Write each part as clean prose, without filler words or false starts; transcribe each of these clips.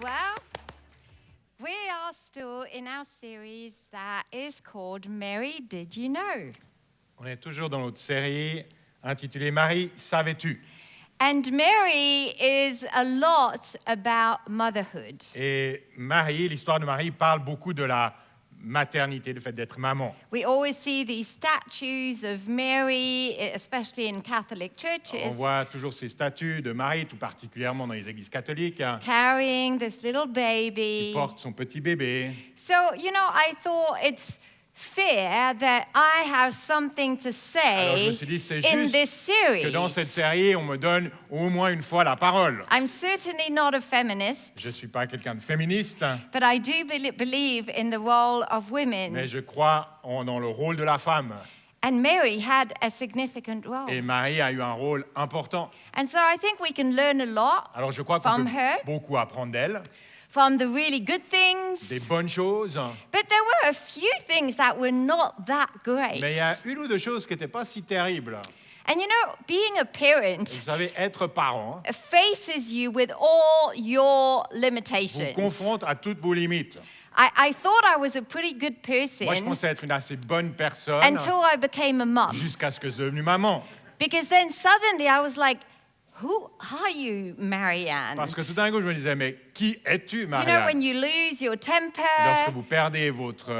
Well, we are still in our series that is called Mary, Did You Know? On est toujours dans notre série intitulée Marie, savais-tu? And Mary is a lot about motherhood. Et Marie, l'histoire de Marie parle beaucoup de la maternité, le fait d'être maman. We always see these statues of Mary, especially in Catholic On churches, voit toujours ces statues de Marie, tout particulièrement dans les églises catholiques, carrying this little qui baby. porte son petit bébé. So, I thought it's fair that I have something to Alors je say me suis dit, c'est in juste this que dans cette series. série, on me donne au moins une fois la parole. I'm certainly not a feminist, Je ne suis pas quelqu'un de féministe, but I do believe in the role of women. mais je crois dans le rôle de la femme. And Mary had a significant role. Et Marie a eu un rôle important. And so I think we can learn a lot Alors je crois qu'on From peut her. beaucoup apprendre d'elle, from the really good things. des bonnes choses. But there were a few things that were not that great. Mais il y a une ou deux choses qui n'étaient pas si terribles. And being a parent Vous savez, être parent faces you with all your vous limitations. confronte à toutes vos limites. I thought I was a pretty good person Moi, je pensais être une assez bonne personne until I became a mum. jusqu'à ce que je sois devenue maman. Because then suddenly I was like, who are you, Marianne? Parce que tout d'un coup, je me disais, mais qui es-tu, When Marianne? you lose your temper, Lorsque vous perdez votre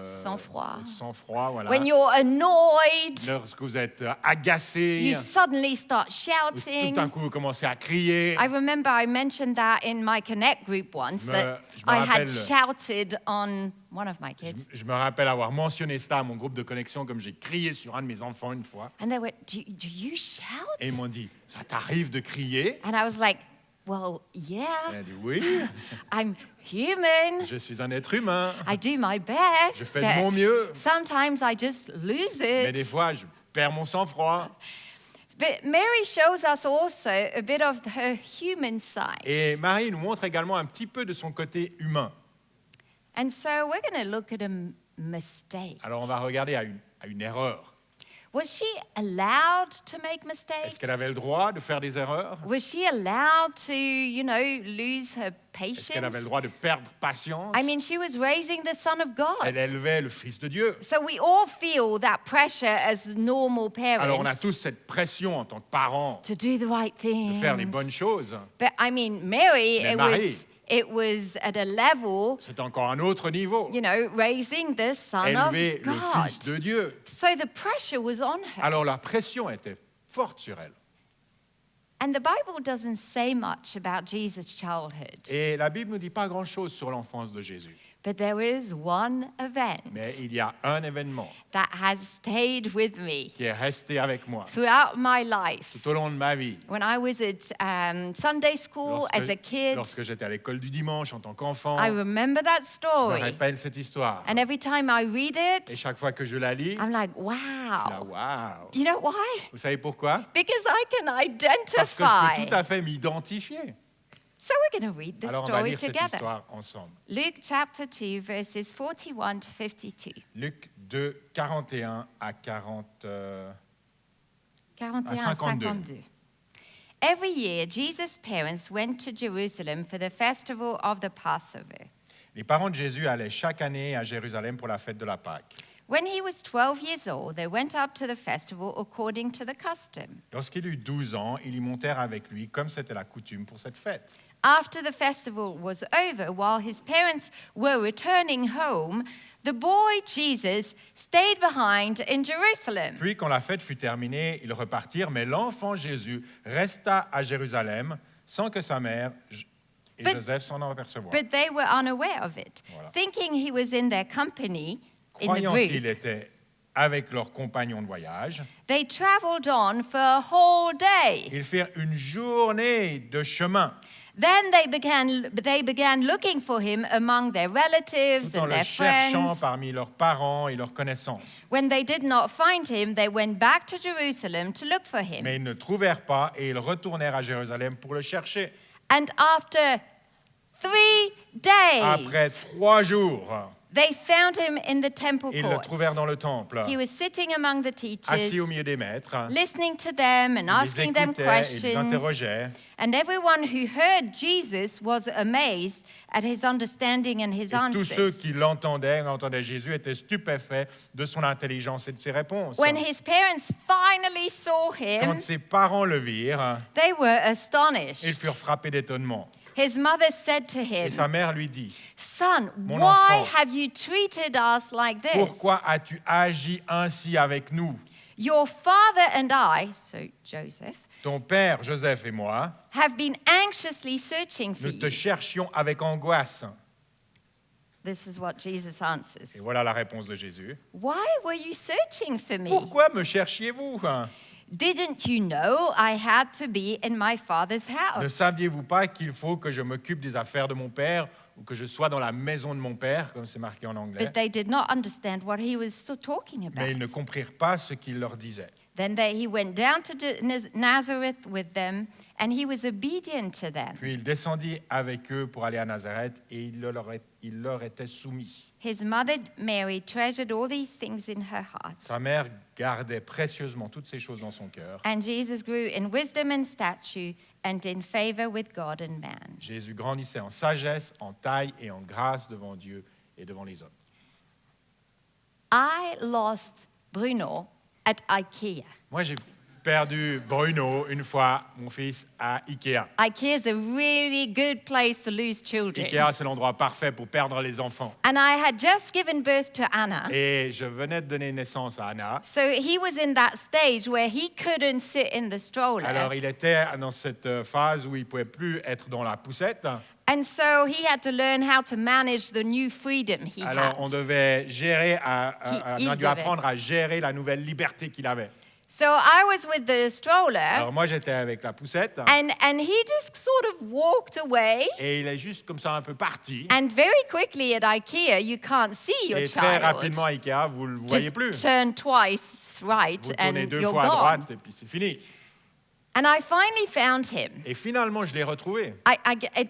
sang-froid. votre sang-froid, voilà. when you're annoyed, Lorsque vous êtes agacé, you suddenly start tout shouting. d'un coup, vous commencez à crier. I remember I mentioned that in my Connect group once, Je that me I had rappelle- shouted on one of my kids. Je me rappelle avoir mentionné cela à mon groupe de connexion, comme j'ai crié sur un de mes enfants une fois. And they went, do you shout? Et ils m'ont dit, ça t'arrive de crier? And I was like, well, yeah, Elle a dit, oui, I'm human. je suis un être humain. I do my best. Je fais de but mon mieux. Sometimes I just lose Mais des it. fois, je perds mon sang-froid. But Mary shows us also a bit of her human side. Et Marie nous montre également un petit peu de son côté humain. And so we're going to look at a mistake. Alors on va regarder à une erreur. Was she allowed to make mistakes? Est-ce qu'elle avait le droit de faire des erreurs? Was she allowed to, lose her Est-ce qu'elle avait le patience? droit de perdre patience? I mean, she was raising the Son of Elle God. élevait le Fils de Dieu. So we all feel that pressure as normal Alors on a parents tous cette pression en tant que parents to do the right de thing. faire les bonnes choses. But I mean, Mary, Mais it Marie- was at a level, C'est encore un autre niveau. raising the Son of Élever le God. Fils de Dieu. So the pressure was on her. Alors la pression était forte sur elle. And the Bible doesn't say much about Jesus' childhood. Et la Bible ne dit pas grand-chose sur l'enfance de Jésus. But there is one event Mais il y a un événement that has stayed with me qui est resté avec moi throughout my life. tout au long de ma vie. When I was at Sunday school as a kid, Lorsque j'étais à l'école du dimanche en tant qu'enfant, I remember that je me story. rappelle cette histoire. And every time I read Et it, chaque fois que je la lis, I'm like, je suis là, wow. waouh! You know why? Vous savez pourquoi? Because I can Parce que je peux identify. tout à fait m'identifier. So we're going to read the Alors on va story lire cette together. histoire ensemble. Luke chapter 2, verses 41 to 52. Luc 2, 41 à 41 à 52. 52. Every year, Jesus' parents went to Jerusalem for the festival of the Passover. Les parents de Jésus allaient chaque année à Jérusalem pour la fête de la Pâque. When he was 12 years old, they went up to the festival according to the custom. Lorsqu'il eut 12 ans, ils y montèrent avec lui, comme c'était la coutume pour cette fête. After the festival was over, while his parents were returning home, the boy Jesus stayed behind in Jerusalem. Puis, quand la fête fut terminée, ils repartirent, mais l'enfant Jésus resta à Jérusalem sans que sa mère et But- Joseph s'en apercevoient. But they were unaware of it, Voilà. thinking he was in their company, in the Croyant qu'il group. était avec leurs compagnons de voyage, They traveled on for a whole day. ils firent une journée de chemin, Then they began looking for him among their relatives tout en and le their cherchant friends. parmi leurs parents et leurs connaissances. When they did not find him, they went back to Jerusalem to look for him. Mais ils ne trouvèrent pas et ils retournèrent à Jérusalem pour le chercher. And after 3 days, Après 3 jours, They found him in the temple Ils le courts. trouvèrent dans le temple, He was sitting among the assis au teachers, milieu des maîtres. listening to them and Il les asking them écoutait, il les questions. interrogeait. And everyone who heard Jesus was amazed at his understanding and his Et tous ceux answers. qui entendaient Jésus, étaient stupéfaits de son intelligence et de ses réponses. When his parents finally saw Quand him, ses parents le virent, they were ils astonished. furent frappés d'étonnement. His mother said to Et him, sa mère lui dit, "Son, Mon why enfant, have you treated us like this? pourquoi as-tu agi ainsi avec nous? Your father and I," so Joseph, Ton père, Joseph et moi, "have been anxiously searching for nous te you." cherchions avec angoisse. This is what Jesus answers. Et voilà la réponse de Jésus. Why were you searching for me? Pourquoi me cherchiez-vous? Didn't you know I had to be in my father's Ne house? saviez-vous pas qu'il faut que je m'occupe des affaires de mon père ou que je sois dans la maison de mon père, comme c'est marqué en anglais? But they did not understand what he was talking about. Mais ils ne comprirent pas ce qu'il leur disait. Then he went down to Nazareth with them, and he was obedient to them. Puis il descendit avec eux pour aller à Nazareth et il leur était soumis. His mother Mary treasured all these things in her heart. Sa mère gardait précieusement toutes ces choses dans son cœur. And Jesus grew in wisdom and stature and in favor with God and man. Jésus grandissait en sagesse, en taille et en grâce devant Dieu et devant les hommes. I lost Bruno at IKEA. Moi, j'ai perdu Bruno une fois, mon fils, à Ikea. IKEA is a really good place to lose children. Ikea, c'est l'endroit parfait pour perdre les enfants. And I had just given birth to Anna. Et je venais de donner naissance à Anna. So he was in that stage where he couldn't sit in the stroller. Alors, il était dans cette phase où il ne pouvait plus être dans la poussette. And so he had to learn how to manage the new freedom he Alors, on had. devait gérer, Il on a dû devait. apprendre à gérer la nouvelle liberté qu'il avait. So I was with the stroller, Alors, moi, j'étais avec la poussette. and he just sort of walked away. Et il est juste comme ça un peu parti. And very quickly at IKEA, you can't see your Et très child. rapidement, à Ikea, vous ne le voyez plus. Just turn twice right, Vous and tournez deux you're fois à gone. droite et puis c'est fini. And I finally found him. Et finalement, je l'ai retrouvé.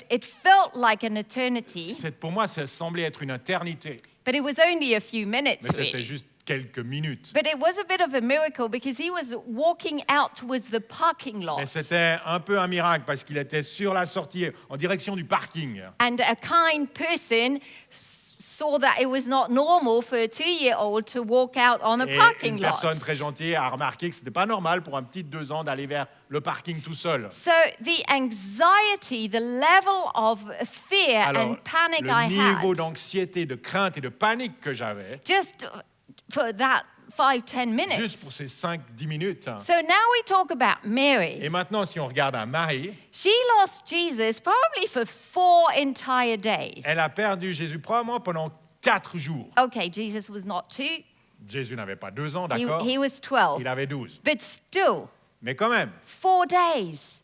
It felt like an eternity, Pour moi, ça semblait être une éternité. but it was only a few minutes. Mais c'était Really. juste quelques minutes. But it was a bit of a miracle because he was walking out towards the parking lot. Et c'était un peu un miracle parce qu'il était sur la sortie en direction du parking. And a kind person saw that it was not normal for a 2-year-old to walk out on a Et parking une lot. personne très gentille a remarqué que ce n'était pas normal pour un petit de 2 ans d'aller vers le parking tout seul. So the anxiety, the level of fear Alors, and panic le I niveau had, d'anxiété, de crainte et de panique que j'avais, just for that 5-10 minutes. juste pour ces 5-10 minutes. So now we talk about Mary. Et maintenant, si on regarde à Marie, She lost Jesus probably for 4 entire days. elle a perdu Jésus probablement pendant 4 jours. Okay, Jesus was not 2, Jésus n'avait pas 2 ans, he d'accord? was 12. Il avait 12. But still, Mais quand même, 4 days.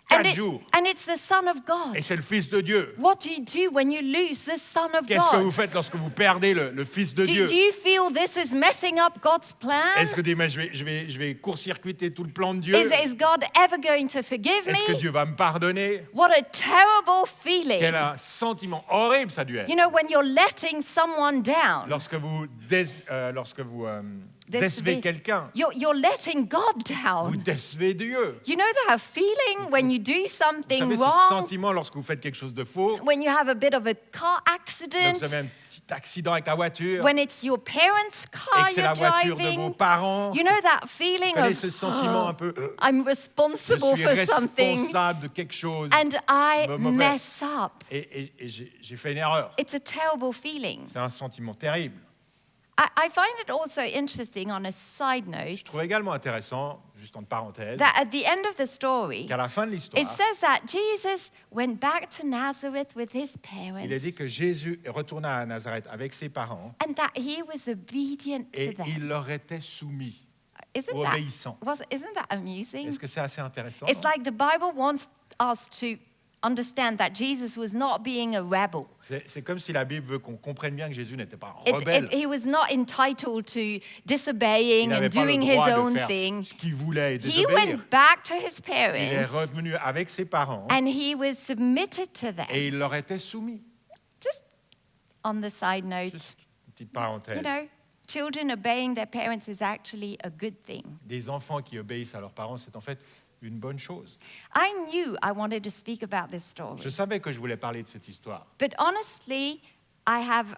4 jours. And it's the Son of God. Et c'est le Fils de Dieu. What do you do when you lose the Son of Qu'est-ce que God? vous faites lorsque vous perdez le Fils de Dieu? Do you feel this is messing up God's plan? Est-ce que vous dites, mais je vais court-circuiter tout le plan de Dieu? Is God ever going to forgive Est-ce que me? Dieu va me pardonner? What a terrible feeling. Quel un sentiment horrible ça a dû être. You know, when you're letting someone down, Lorsque vous décevez quelqu'un, you're letting God vous down. décevez Dieu. You know that feeling when you do Vous something savez ce wrong, sentiment lorsque vous faites quelque chose de faux, when you have a bit of a car donc accident, vous avez un petit accident avec la voiture, when it's your parents' et car que c'est you're la voiture de vos driving. parents. You know that feeling Quel est of, ce sentiment un peu, I'm je responsible suis for something responsable de quelque chose and I mauvais. mess up. et j'ai fait une erreur. It's a terrible feeling. C'est un sentiment terrible. I find it also interesting on a side Je note trouve également intéressant, juste en parenthèse, that at the end of the story, qu'à la fin de it l'histoire, says that Jesus went back to Nazareth with his parents il est dit que Jésus retourna à Nazareth avec ses parents and that he was obedient to et them. il leur était soumis. Isn't obéissant. isn't that amusing? Est-ce que c'est assez intéressant? It's like the Bible wants us to understand that Jesus was not being a rebel. C'est comme si la Bible veut qu'on comprenne bien que Jésus n'était pas un rebelle. He was not entitled to Il disobeying n'avait and pas le doing his droit de own faire thing. ce qu'il voulait et He désobéir. went back to his Il est parents revenu avec ses parents and he was submitted to them. et il leur était soumis. Just on the side note, Juste une petite parenthèse. you know, children obeying their parents is actually a good thing. Des enfants qui obéissent à leurs parents, c'est en fait une bonne chose. I knew I wanted to speak about this story. Je savais que je voulais parler de cette histoire. But honestly, I have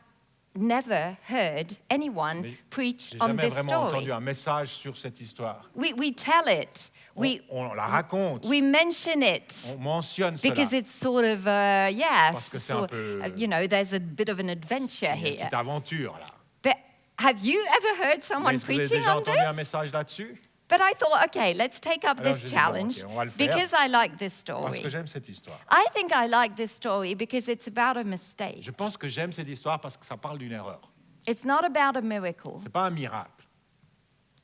never heard anyone Mais preach J'ai on jamais this vraiment story. entendu un message sur cette histoire. We tell it. On la raconte, We mention it. on mentionne cela. Because it's sort of, Parce que c'est un peu- you know, there's a bit of an adventure C'est une here. petite aventure, là. But have you ever heard someone Est-ce que vous avez preaching déjà on entendu un this? message là-dessus? But I thought, okay, let's take up Alors, this j'ai dit, bon, challenge ok, on va le faire. because I like this Parce story. que j'aime cette histoire. I think I like this story because it's about a mistake. Je pense que j'aime cette histoire parce que ça parle d'une erreur. It's not about a miracle. C'est pas un miracle.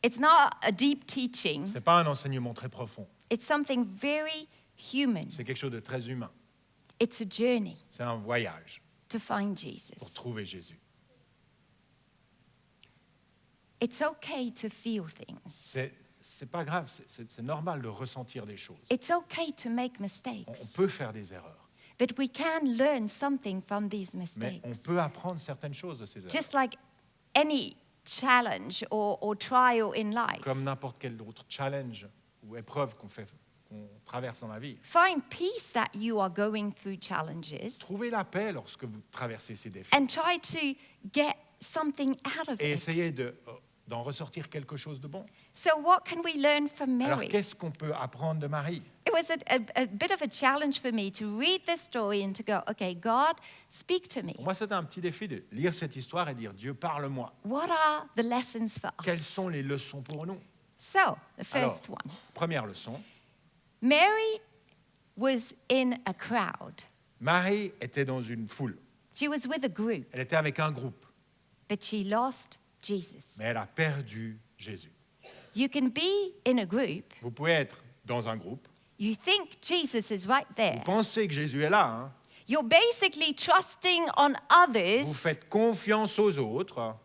It's not a deep teaching. C'est pas un enseignement très profond. It's something very human. C'est quelque chose de très humain. It's a journey C'est un voyage to find Jesus. pour trouver Jésus. It's okay to feel things. C'est pas grave, c'est normal de ressentir des choses. It's okay to make On mistakes. peut faire des erreurs, But we can learn something from these mais mistakes. on peut apprendre certaines choses de ces erreurs. Just like any challenge or trial in life. Comme n'importe quel autre challenge ou épreuve qu'on traverse dans la vie. Find peace that you are going through challenges Trouvez la paix lorsque vous traversez ces défis and try to get something out of et it. essayez d'en ressortir quelque chose de bon. So what can we learn from Alors, Mary? qu'est-ce qu'on peut apprendre de Marie? It was a bit of a challenge for me to read this story and to go, okay, God, speak to me. Pour moi, c'était un petit défi de lire cette histoire et dire, Dieu, parle-moi. What are the lessons for us? Quelles sont les leçons pour nous? So, the Alors, first one. première leçon, Mary was in a crowd. Marie était dans une foule. She was with a group, Elle était avec un groupe, but she lost Jesus. mais elle a perdu Jésus. You can be in a group, Vous pouvez être dans un groupe, you think Jesus is right vous there. pensez que Jésus est là, hein? You're basically trusting on Vous others faites confiance aux autres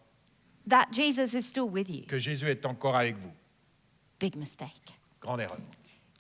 that Jesus is still with you. que Jésus est encore avec vous. Big mistake. Grande erreur.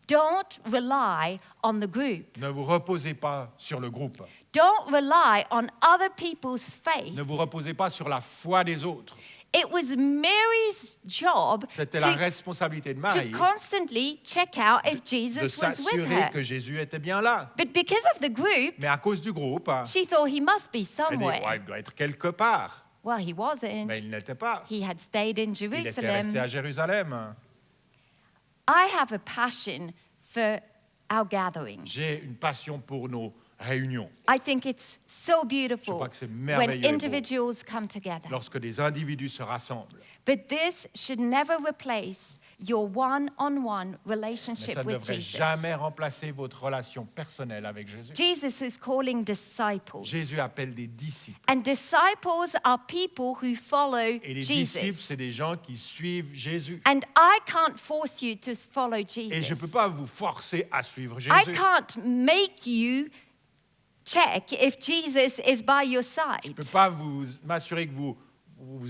Don't rely on the group. Ne vous reposez pas sur le groupe. Don't rely on other people's faith. Ne vous reposez pas sur la foi des autres. It was Mary's job C'était la to responsabilité de Marie constantly check out if de Jesus was with s'assurer her. que Jésus était bien là. But because of the group, Mais à cause du groupe, she thought he must be elle dit, somewhere. ouais, il doit être quelque part. Well, he wasn't. Mais il n'était pas. He had stayed in Il était resté Jerusalem. à Jérusalem. I have a passion for our gatherings. J'ai une passion pour nos réunions. I think it's so Je beautiful crois que c'est when merveilleux et beau individuals come together. lorsque des individus se rassemblent. But this should never replace your one-on-one Mais relationship ça ne with devrait Jesus. jamais remplacer votre relation personnelle avec Jésus. Jesus is calling disciples. Jésus appelle des disciples. And disciples are people who follow Et les disciples, Jesus. c'est des gens qui suivent Jésus. And I can't force you to follow Et je ne Jesus. peux pas vous forcer à suivre I Jésus. can't make you check if Jesus is by your Je ne side. peux pas m'assurer que vous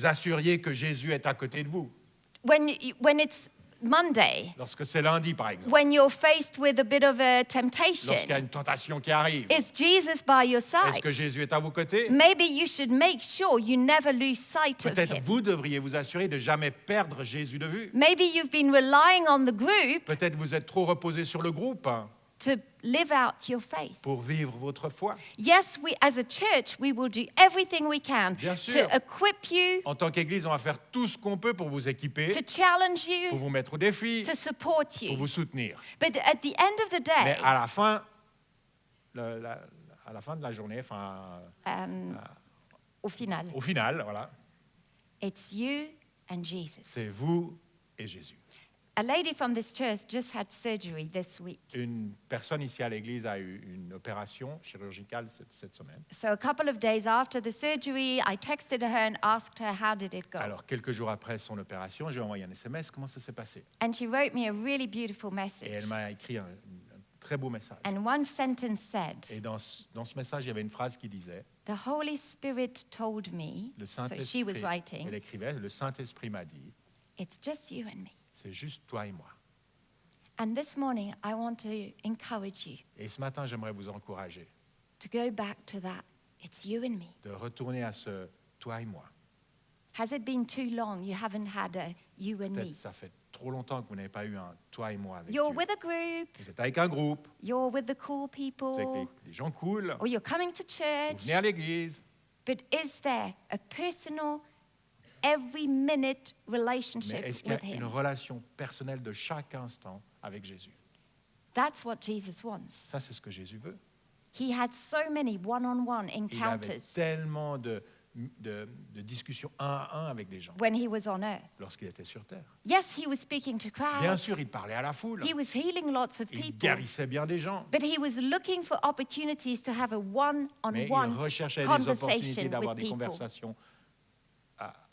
assuriez que Jésus est à côté de vous. When it's Monday, Lorsque c'est lundi, par exemple. when you're faced with a bit of a Lorsqu'il y a temptation, une tentation qui arrive. is Jesus by your Est-ce que side? Jésus est à vos côtés? Maybe you should make sure you never lose sight of Peut-être him. vous devriez vous assurer de jamais perdre Jésus de vue. Maybe you've been relying on the group Peut-être vous êtes trop reposé sur le groupe to live out your faith. pour vivre votre foi. Yes, as a church, we will do everything we can Bien sûr. to equip you, En tant qu'Église, on va faire tout ce qu'on peut pour vous équiper, to challenge pour you, vous mettre au défi, to support pour you. vous soutenir. But at the end of the Mais day, à la fin, à la fin de la journée, au final, au final, voilà, it's you and Jesus. c'est vous et Jésus. A lady from this church just had surgery this week. Une personne ici à l'église a eu une opération chirurgicale cette semaine. So a couple of days after the surgery, I texted her and asked her how did it go. Alors, quelques jours après son opération, je lui ai envoyé un SMS. Comment ça s'est passé? And she wrote me a really beautiful Et message. elle m'a écrit un très beau message. And one sentence said, Et dans ce message, il y avait une phrase qui disait, "The Holy Spirit told me," le so she Saint-Esprit, was writing, elle écrivait, le Saint-Esprit m'a dit, "It's just you and me." c'est juste toi et moi. And this morning, I want to encourage you Et ce matin, j'aimerais vous encourager to go back to that It's you and me. de retourner à ce toi et moi. Has it been too long you haven't had a you and Peut-être me? ça fait trop longtemps que vous n'avez pas eu un toi et moi avec You're Dieu. with a group, Vous êtes avec un groupe, you're with the cool vous êtes avec people, les gens cool, or you're coming to vous church. venez à l'église. But is there a personal, every minute Mais relationship est-ce qu'il y with a une Him? relation personnelle de chaque instant avec Jésus? That's what Jesus wants. Ça, c'est ce que Jésus veut. He had so many one-on-one Il avait encounters tellement de discussions un à un avec les gens when he was on earth. lorsqu'il était sur terre. Yes, he was speaking to Bien crowds. sûr, il parlait à la foule. He was healing lots of Il people. guérissait bien des gens. But he was looking for opportunities to have a Mais il one-on-one recherchait des opportunités conversation d'avoir with des people. conversations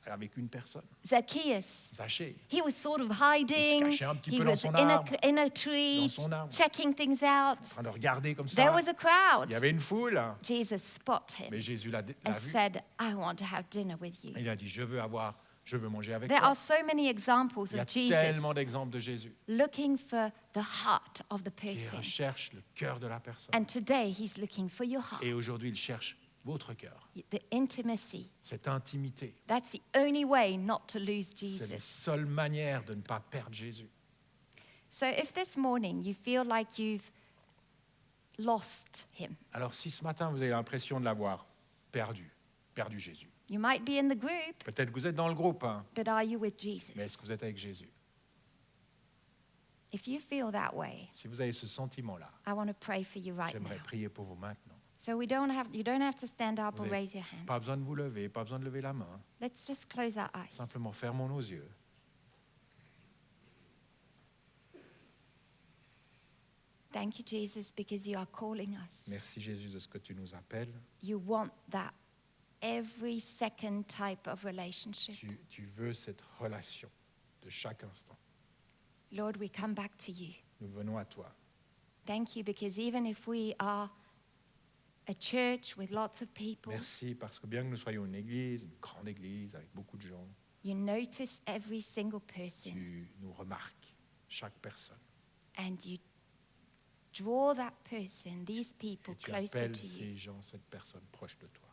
avec une personne. Zacchaeus, Zachée. he was sort of Il se hiding. cachait un petit He peu dans was son in arbre, in a tree, dans son arbre. checking things out. En train de regarder comme There ça. was a crowd. Il y avait une foule. Jesus spotted him Mais Jésus l'a and vu. said, I want to have dinner with you. Il a dit, je veux manger avec There toi. are so many examples Il y a of Jesus tellement d'exemples de Jésus looking for the heart of the qui person. recherche le cœur de la personne. And today he's looking for your heart, Et aujourd'hui, il cherche votre cœur, the intimacy. cette intimité. That's the only way not to lose C'est la Jesus. seule manière de ne pas perdre Jésus. So if this morning you feel like you've lost him, Alors si ce matin, vous avez l'impression de l'avoir perdu Jésus, you might be in the group, peut-être que vous êtes dans le groupe, hein, but are you with mais est-ce Jesus? que vous êtes avec Jésus? If you feel that way, Si vous avez ce sentiment-là, I want to pray for you right j'aimerais now. prier pour vous maintenant. So you don't have to stand up Vous or n'avez raise your hand. pas besoin de vous lever, pas besoin de lever la main. Let's just close our eyes. Simplement fermons nos yeux. Thank you, Jesus, because you are calling us. Merci Jésus de ce que tu nous appelles. You want that every second type of relationship. Tu veux cette relation de chaque instant. Lord, we come back to you. Nous venons à toi. Thank you, because even if we are a church with lots of people, Merci parce que bien que nous soyons une église, une grande église avec beaucoup de gens, you notice every single person tu nous remarques, chaque personne. and you draw that person, these people, Et tu closer appelles to you. ces gens, cette personne proche de toi.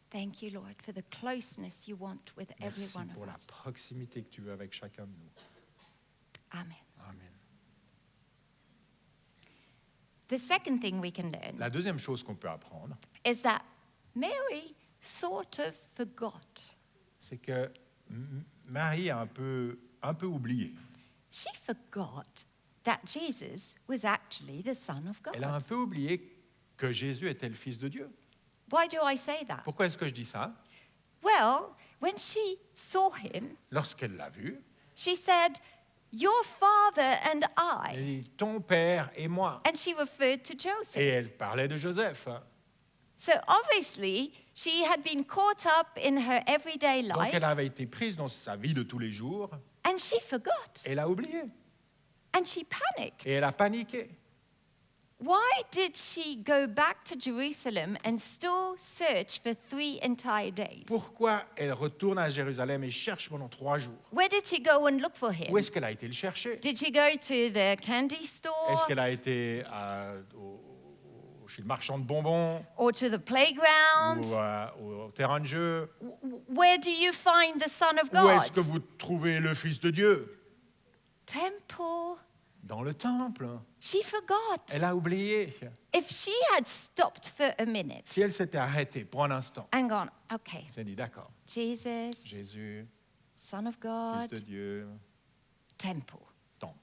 Thank you, Lord, for the closeness you want with every Merci one pour of la us. proximité que tu veux avec chacun de nous. Amen. Amen. The second thing we can learn La deuxième chose qu'on peut apprendre, is that Mary sort of forgot. c'est que Marie a un peu oublié. She forgot that Jesus was actually the Son of Elle a un God. peu oublié que Jésus était le Fils de Dieu. Why do I say that? Pourquoi est-ce que je dis ça? Well, when she saw him, Lorsqu'elle l'a vu, she said, Your father and elle I. dit ton père et moi. And she referred to Et Joseph. elle parlait de Joseph. So obviously, she had been caught up in her everyday Donc life elle avait été prise dans sa vie de tous les jours. and she forgot Elle a oublié. and she panicked. Et elle a paniqué. Why did she go back to Jerusalem and still search for 3 entire days? Pourquoi elle retourne à Jérusalem et cherche pendant 3 jours? Where did she go and look for him? Où est-ce qu'elle a été le chercher? Did she go to the candy store Est-ce qu'elle a été chez le marchand de bonbons or to the playground? ou au terrain de jeu? Where do you find the Son of Où est-ce que God? vous trouvez le Fils de Dieu? Temple. Dans le temple. She forgot. Elle a oublié. If she had stopped for a minute Si elle s'était arrêtée pour un instant, and gone, okay, elle s'est dit d'accord, Jesus, Jésus, Son of Fils God, de Dieu, temple. temple.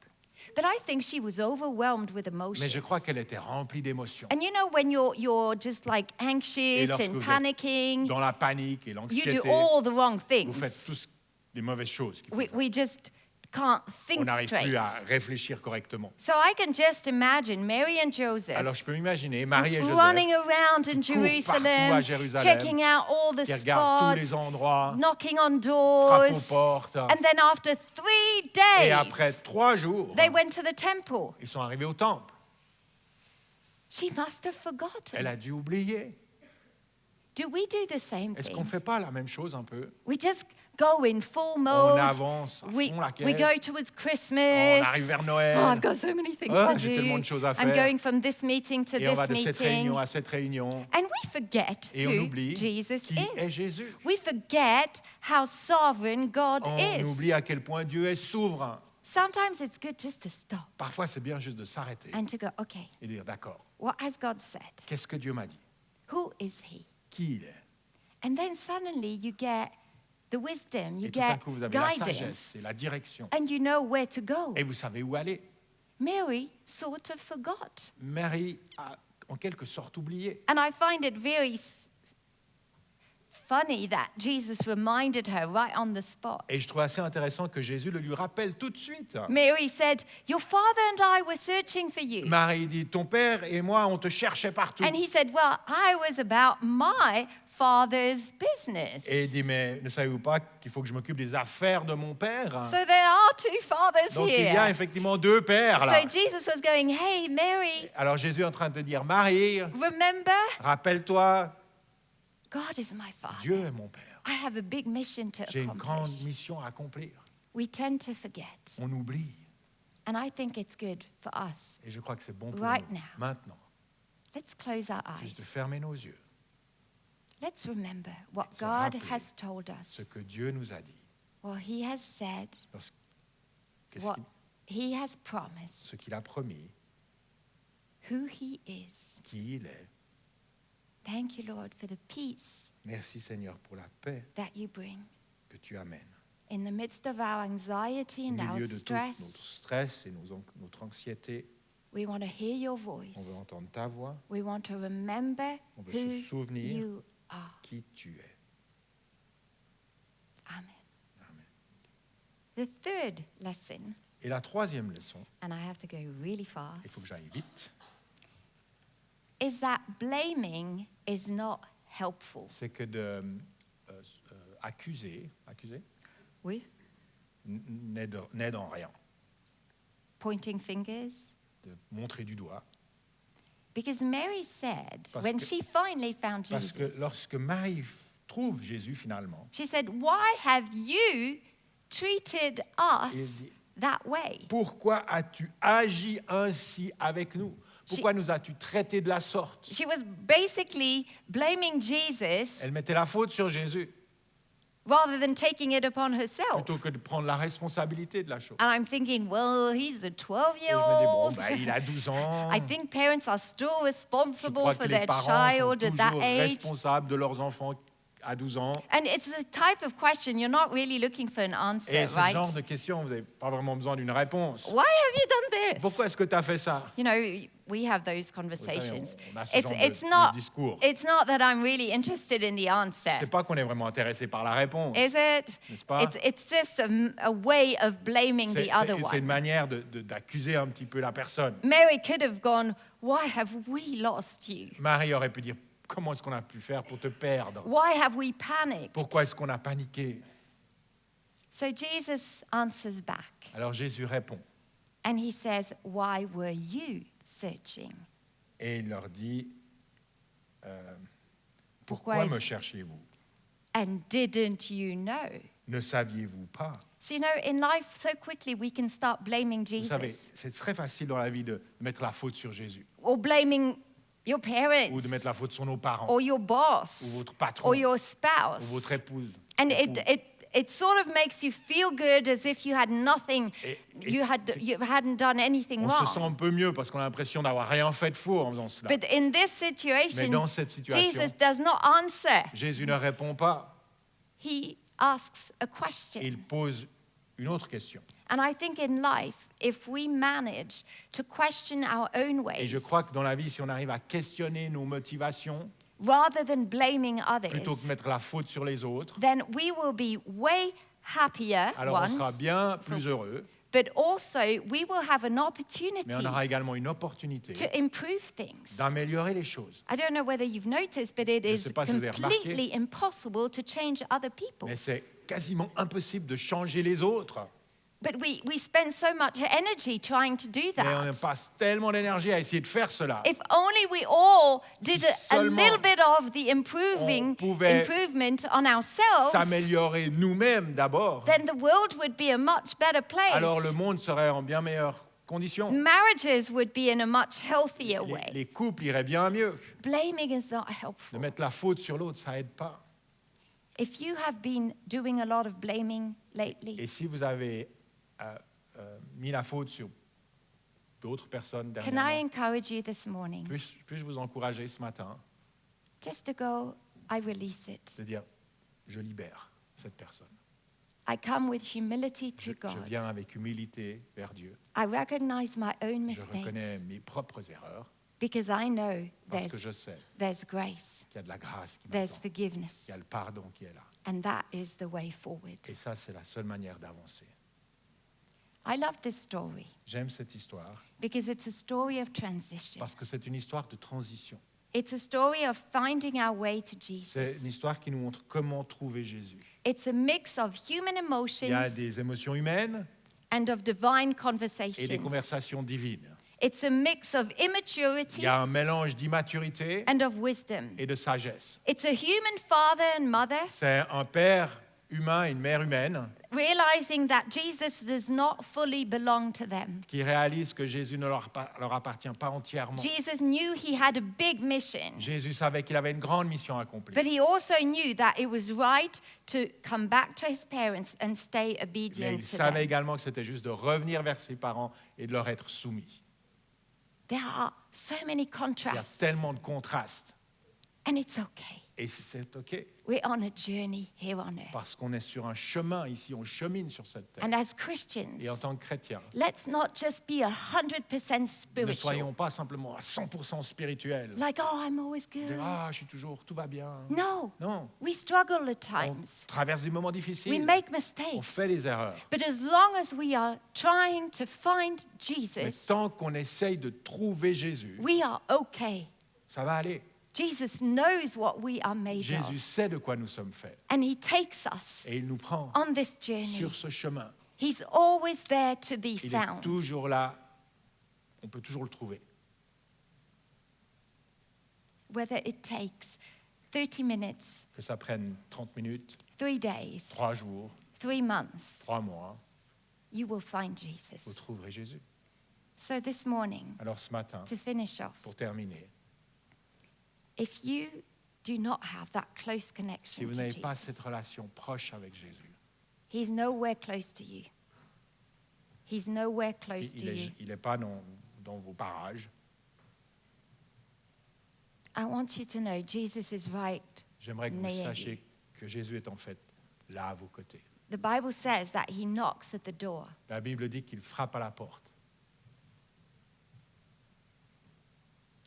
But I think she was overwhelmed with Mais emotions. je crois qu'elle était remplie d'émotions. And you know when you're just like Et anxious lorsque and vous êtes panicking, dans la panique et you do l'anxiété, all the wrong vous things. faites tous des mauvaises choses. qu'il faut We, faire. we just can't On think n'arrive straight. plus à réfléchir correctement. So I can just imagine Mary and Joseph Alors je peux m'imaginer Marie et running Joseph around in qui courent partout Jerusalem, à Jérusalem, checking out all the qui regardent tous les spots, endroits, knocking on frappent aux doors. portes. And then after 3 Et days, après 3 jours, they went to the temple. ils sont arrivés au temple. She must have forgotten. Elle a dû oublier. Do we do the same Est-ce qu'on thing? ne fait pas la même chose un peu? We just go in full On mode. avance à We fond la go caisse. towards On Christmas. arrive vers Noël. Oh, I've got so many things Ah, to j'ai do. tellement de choses à I'm faire. going from this meeting to Et on this va de cette réunion meeting. à cette réunion. And we forget Et on who oublie Jesus qui est is. Jésus. We forget how sovereign God On is. oublie à quel point Dieu est souverain. Sometimes it's good just to stop Parfois, c'est bien juste de s'arrêter and to go, okay, et dire, d'accord, what has God said? qu'est-ce que Dieu m'a dit? Who is He? Qui il est? And then suddenly you get the wisdom, you Et tout à get coup, vous avez la guidance, sagesse et la direction. and you know where to go. Et vous savez où aller. Mary sort of forgot. Marie a en quelque sorte oublié. And I find it very funny that Jesus reminded her right on the spot. Et je trouve assez intéressant que Jésus le lui rappelle tout de suite. Mary said, your father and I were searching for you. Marie dit, ton père et moi, on te cherchait partout. And he said, well, I was about my father's business. Et il dit, mais ne savez-vous pas qu'il faut que je m'occupe des affaires de mon père? So there are two fathers Donc il y a here. effectivement deux pères là. So Jesus was going, hey, Mary, Alors Jésus est en train de te dire, Marie, remember, rappelle-toi, God is my father. Dieu est mon père. I have a big mission to J'ai une grande accomplish. mission à accomplir. We tend to forget. On oublie. And I think it's good for us. Et je crois que c'est bon pour Right nous. now. Maintenant, Let's close our juste de eyes. fermer nos yeux. Let's remember what Se God rappeler has told Ce us. que Dieu nous a dit. What He has said, Qu'est-ce what qu'il- He has promised, ce qu'il a promis, who He is. qui il est. Thank you, Lord, for the peace Merci Seigneur pour la paix that you bring. que tu amènes. In the midst of our anxiety Au and our milieu de tout stress, notre stress et notre anxiété, we want to hear your on veut voice. entendre ta voix, We want to remember On veut who se souvenir. you are. qui tu es. Amen. Amen. The third lesson, Et la troisième leçon, and I have to go really fast, il faut que j'aille vite, is that blaming is not helpful. c'est que de accuser Oui. n'aide en rien, Pointing fingers. de montrer du doigt. Because Mary said, Parce when que- she finally found Parce que Jesus, lorsque Marie trouve Jésus finalement, she said, why have you treated us il dit, that way? pourquoi as-tu agi ainsi avec nous? Pourquoi nous as-tu traités de la sorte? She was basically blaming Jesus Elle mettait la faute sur Jésus rather than taking it upon herself. plutôt que de prendre la responsabilité de la chose. And I'm thinking, well, he's a Et je me dis, bon, 12-year-old. bah, il a 12 ans. I think parents are still Je responsible crois for que their les parents sont child at that toujours age. responsables de leurs enfants à 12 ans. And it's the type of question you're not really looking for an answer, Et ce right? genre de questions, vous n'avez pas vraiment besoin d'une réponse. Why have you done this? Pourquoi est-ce que tu as fait ça? You know, we have those Vous conversations. savez, on a ce genre de discours. It's not that I'm really interested in the answer, C'est pas qu'on est vraiment intéressé par la réponse. is it? N'est-ce pas? It's just a way of blaming the other C'est une one. manière d'accuser un petit peu la personne. Mary could have gone, why have we lost you? Marie aurait pu dire, comment est-ce qu'on a pu faire pour te perdre? Why have we panicked? Pourquoi est-ce qu'on a paniqué? So Jesus answers back Alors Jésus répond and he says, why were you searching? et il leur dit, Pourquoi pourquoi est-ce- me cherchiez-vous? And didn't you know? Ne saviez-vous pas? So, you know, in life, so quickly we can start blaming Vous savez, Jesus c'est très facile dans la vie de mettre la faute sur Jésus or blaming your parents ou de mettre la faute sur nos parents or your boss ou votre patron or your ou spouse. votre épouse. And époux. it sort of makes you feel good as if you had nothing, Et you hadn't done anything on se sent wrong. un peu mieux parce qu'on a l'impression d'avoir rien fait de faux en faisant cela. But in this Mais situation, dans cette situation, Jesus does not answer. Jésus ne répond pas. He asks a question. Il pose une autre question. And I think in life, if we manage to question our own Et ways, je crois que dans la vie, si on arrive à questionner nos motivations, rather than blaming others, plutôt que de mettre la faute sur les autres, then we will be way happier, alors on one, sera bien plus heureux, but also we will have an mais opportunity on aura également une opportunité to improve things. d'améliorer les choses. I don't know whether you've noticed, but it Je is sais pas si vous avez remarqué. completely impossible to change other people. Mais c'est quasiment impossible de changer les autres. But we spend so much energy trying to do Mais on that. passe tellement d'énergie à essayer de faire cela. If only we all did a seulement little bit of the on pouvait improvement on ourselves, S'améliorer nous-mêmes d'abord, then the world would be a much better place. alors le monde serait en bien meilleures conditions. Marriages would be in a much healthier way. Les couples iraient bien mieux. Blaming is not De helpful. mettre la faute sur l'autre, ça aide pas. If you have been doing a lot of blaming lately, Et si vous avez mis la faute sur d'autres personnes can I dernièrement, encourage you this morning puis-je vous encourager ce matin just to go, I release it. de dire, je libère cette personne. I come with humility to Je viens God. avec humilité vers Dieu. I recognize my own Je reconnais mistakes mes propres erreurs because I know parce que je sais there's grace, qu'il y a de la grâce qui there's m'attend, forgiveness, qu'il y a le pardon qui est là. and that is the way forward. Et ça, c'est la seule manière d'avancer. I love this story J'aime cette histoire because it's a story of transition. parce que c'est une histoire de transition. It's a story of finding our way to C'est Jesus. une histoire qui nous montre comment trouver Jésus. It's a mix of human Il y a emotions des émotions humaines and of divine et des conversations. conversations divines. It's a mix of Il immaturity y a un mélange d'immaturité and of wisdom. et de sagesse. It's a human father and mother C'est un père humain et une mère humaine realizing that Jesus does not fully belong to them. qui réalisent que Jésus ne leur appartient pas entièrement. Jesus knew he had a big mission, Jésus savait qu'il avait une grande mission à accomplir. but he also knew that it was right to come back to his parents and stay Mais obedient il to savait them. également que c'était juste de revenir vers ses parents et de leur être soumis. There are so many Il y a contrasts, tellement de contrastes. and it's okay. Et c'est OK, We're on a journey here on earth. parce qu'on est sur un chemin ici, on chemine sur cette terre. And as Christians, Et en tant que chrétiens, let's not just be 100% ne spiritual. soyons pas simplement à 100% spirituels. Like, oh, I'm always good. Dire, ah, je suis toujours, tout va bien. No, Non, we struggle at on times. traverse des moments We difficiles, make on mistakes. fait des erreurs. But as long as we are trying to find Mais Jesus, tant qu'on essaye de trouver Jésus, we are okay. ça va aller. Jesus knows what we are made Jésus of. sait de quoi nous sommes faits. And he takes us Et il nous prend on this journey. sur ce chemin. He's always there to be Il est found. toujours là. On peut toujours le trouver. Whether it takes 30 minutes, Que ça prenne 30 minutes, 3 days, 3 jours, 3 months, 3 mois, you will find vous Jesus. trouverez Jésus. So this morning, Alors ce matin, to finish off, pour terminer, if you do not have that close si connection vous to n'avez pas Jesus, cette relation proche avec Jésus, he's nowhere close to you. He's nowhere close to you. il n'est pas dans vos parages, I want you to know Jesus is right. j'aimerais que vous near you. sachiez que Jésus est en fait là à vos côtés. The Bible says that he knocks at the door. La Bible dit qu'il frappe à la porte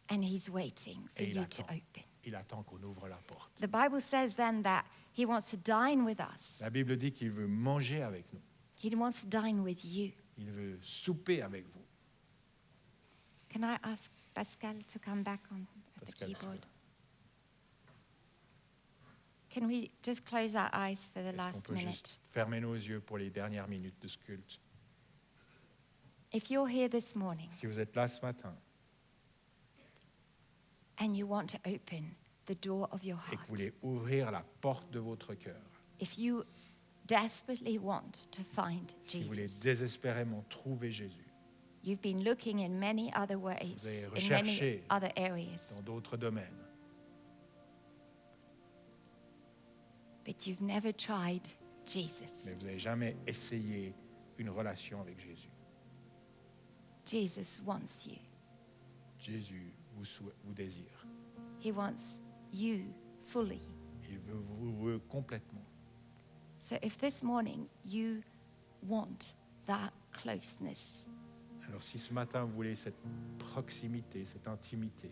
And he's waiting for et il you to attend. open. Il attend qu'on ouvre la porte. The Bible says then that he wants to dine with us. La Bible dit qu'il veut manger avec nous. He wants to dine with you. Il veut souper avec vous. Can I ask Pascal to come back on the Pascal. keyboard? Can we just close our eyes for the Est-ce qu'on last peut minute? juste fermer nos yeux pour les dernières minutes de ce culte? If you're here this morning Si vous êtes là ce matin and you want to open the door of your et que heart, vous voulez ouvrir la porte de votre cœur, if you desperately want to find si vous voulez Jesus, désespérément trouver Jésus you've been looking in many other ways, Vous avez in recherché many other areas, dans d'autres domaines, but you've never tried Jesus. mais vous n'avez jamais essayé une relation avec Jésus. Jesus wants you. Jésus vous désire. He wants you fully. Il vous veut complètement. So if this morning you want that closeness, Alors si ce matin vous voulez cette proximité, cette intimité,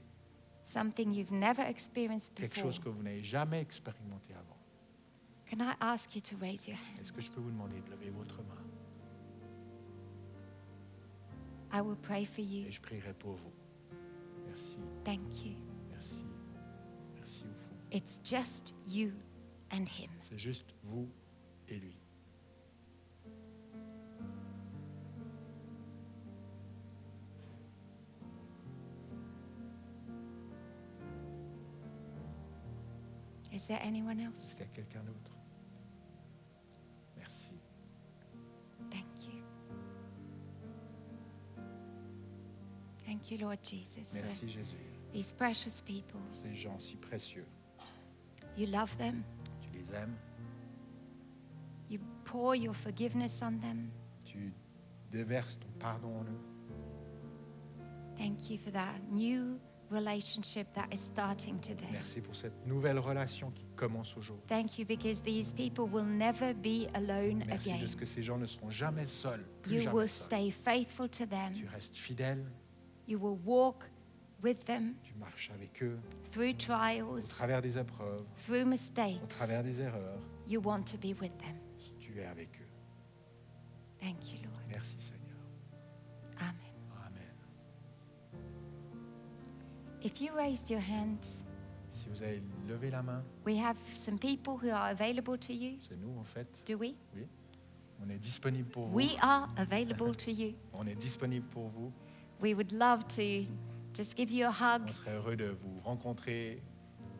something you've never experienced quelque before, chose que vous n'avez jamais expérimenté avant, can I ask you to raise your hand? est-ce que je peux vous demander de lever votre main I will pray for you. et je prierai pour vous. Merci, Thank you. merci, merci au fond. It's just you and him. C'est juste vous et lui. Is there anyone Est-ce else? qu'il y a quelqu'un d'autre? Merci. Thank you. Thank you, Lord Jesus, for Merci Jésus. these precious people. Ces gens si précieux. You love them. Tu les aimes. You pour your forgiveness on them. Tu déverses ton pardon en eux. Thank you for that new relationship that is starting today. Merci pour cette nouvelle relation qui commence aujourd'hui. Thank you because these people will never be alone Merci again. de ce que ces gens ne seront jamais seuls. Plus You jamais will seuls. stay faithful to them. Tu restes fidèle. You will walk with them Tu marches avec eux through au trials, travers des épreuves, through au mistakes. travers des erreurs. You want to be with them. Tu es avec eux. Thank you, Lord. Merci Seigneur. Amen. Amen. If you raised your hands, Si vous avez levé la main, we have some people who are available to you. c'est nous en fait. Do we? Oui. On est disponible pour vous. We are available to you. On est disponible pour vous. We would love to just give you a hug, On serait heureux de vous rencontrer,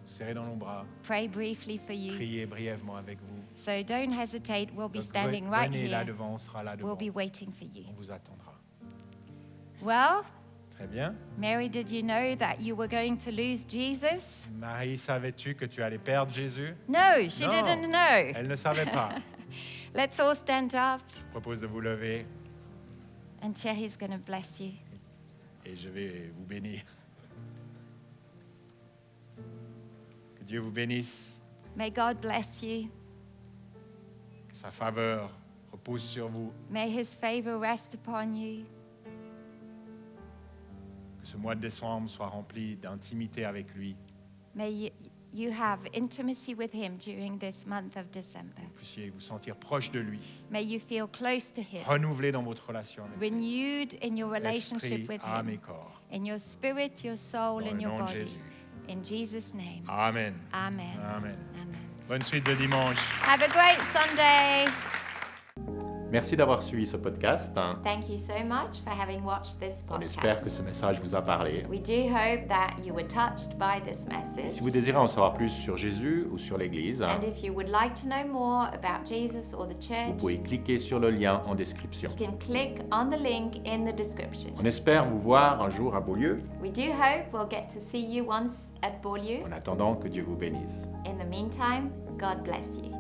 vous serrer dans nos bras, pray briefly for you. prier brièvement avec vous. So don't hesitate. We'll be Donc, standing right venez là here. devant, on sera là We'll devant. be waiting for you. On vous attendra. Well, Très bien. Mary, did you know that you were going to lose Jesus? Marie, savais-tu que tu allais perdre Jésus? No, she Non. didn't know. Elle ne savait pas. Let's all stand up, Je propose de vous lever and Thierry's going to bless you. et je vais vous bénir. Que Dieu vous bénisse, May God bless you. que sa faveur repose sur vous, May his favor rest upon you. que ce mois de décembre soit rempli d'intimité avec lui, May you have intimacy with him during this month of December. que vous puissiez vous sentir proche de lui, May you feel close to him, renouvelé dans votre relation avec lui, renewed in your relationship esprit, with âme et him, corps. in your spirit, your soul, Dans and le your nom de body. Jésus. In Jesus' name. Amen. Amen. Amen. Amen. Bonne suite de dimanche. Have a great Sunday. Merci d'avoir suivi ce podcast. Thank you so much for having watched this On espère que podcast. ce message vous a parlé. We do hope that you were touched by this message. Si vous désirez en savoir plus sur Jésus ou sur l'Église, And if you would like to know more about Jesus or the vous church, pouvez cliquer sur le lien en description. you can click on the link in the description. On espère vous voir un jour à Beaulieu. We do hope we'll get to see you once at Beaulieu. En attendant, que Dieu vous bénisse. In the meantime, God bless you.